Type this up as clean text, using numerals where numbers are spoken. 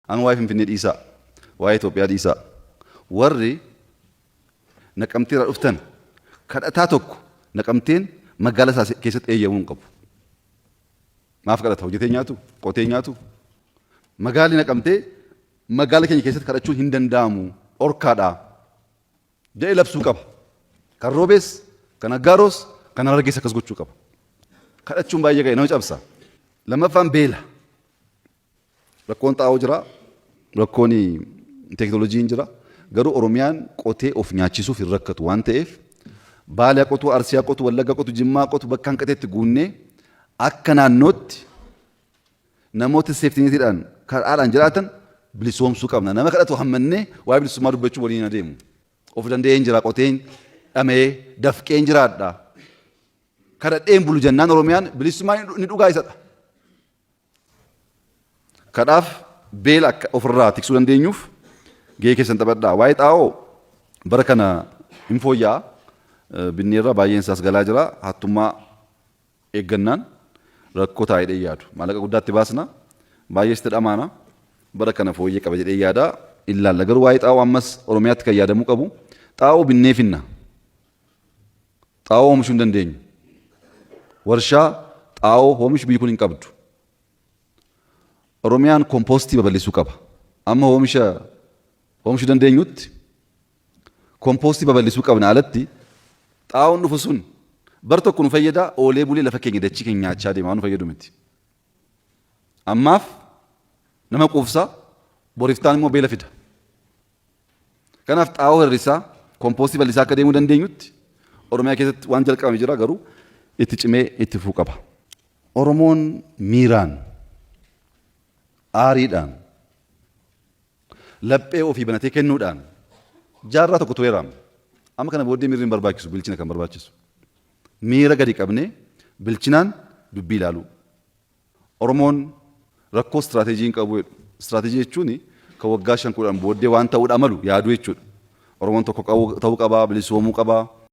An waa'ee Finfinnee dhiisaa, waa'ee Itoophiyaa dhiisaa. Warri Naqamtee irraa dhuftan kadhataa tokko Naqamteen magaalaa isaa keessatti eeyyamuu hin qabu. Maaf kadhata? Hojjetee nyaatu? Qotee nyaatu? Magaalli Naqamtee magaala keenya keessatti kadhachuun hin danda'amu. Orkaadha jedhee labsuu qaba. Kan Roobees, kan Aggaaroos, kan Harargees akkas gochuu qaba. Kadhachuun baay'ee ga'e nama cabsa. Lammaffaan beela. Rakkoon xaa'oo jira, rakkoon teekinooloojiin jira. Garuu Oromiyaan qotee of nyaachisuuf hin rakkatu waan ta'eef Baalee qotu, Arsii qotu, Wallagga qotu, Jimmaa qotu bakka hanqateetti guunnee akka naannootti namoota seeftineetiidhaan karaadhaan jiraatan bilisoomsuu qabna. Nama kadhatu hammannee waa'ee bilisummaa dubbachuu waliin adeemu. Of danda'een jira, qoteen dhamee dafqeen jiraadha. Kadhadheen bulu jennaan Oromiyaan bilisummaa ni dhugaa isadha. Kanaaf beela akka ofirraa tiksuu dandeenyuuf gahee keessan taphadhaa. Waa'ee xaa'oo bara kana hin fooyya'aa. Binneerra baay'een isaas galaa jira. Hattummaa eeggannaan rakkoo taa'ee yaadu. Maallaqa guddaatti baasna. Baay'ees itti dhamaana. Bara kana fooyyee qaba jedhee yaada. Ilaalla. Garuu waa'ee xaa'oo ammas Oromiyaatti kan yaadamuu qabu. Xaa'oo binnee finna. Xaa'oo oomishuu hin dandeenyu. Warshaa xaa'oo oomishu biyyi kun hin qabdu. Oromiyaan kompoostii babal'isuu qaba. Amma oomishuu dandeenyutti kompoostii babal'isuu qabna alatti xaa'oon dhufu sun bar tokko nu fayyada oolee bulee lafa keenya dachii keenya nyaachaa deema waan nu fayyadu miti. Ammaaf nama quufsaa boriftaan immoo beela fida. Kanaaf xaa'oo hir'isaa kompoostii bal'isaa akka deemuu dandeenyutti Oromiyaa keessatti waan jalqabame jira garuu itti cimee itti fufuu qaba. Oromoon miiraan aariidhaan laphee ofii banatee kennuudhaan jaarraa tokko tureeraam. Amma kana booddee miirri hin barbaachisu, bilchina kan barbaachisu. Miira gadi qabnee bilchinaan dubbii ilaalu. Oromoon rakkoo istiraateejii hin qabu. Istiraateejii jechuun kan waggaa 5 booddee waan ta'uudha malu yaaduu jechuudha. Oromoon tokko ta'uu qabaa, bilisoomuu qabaa.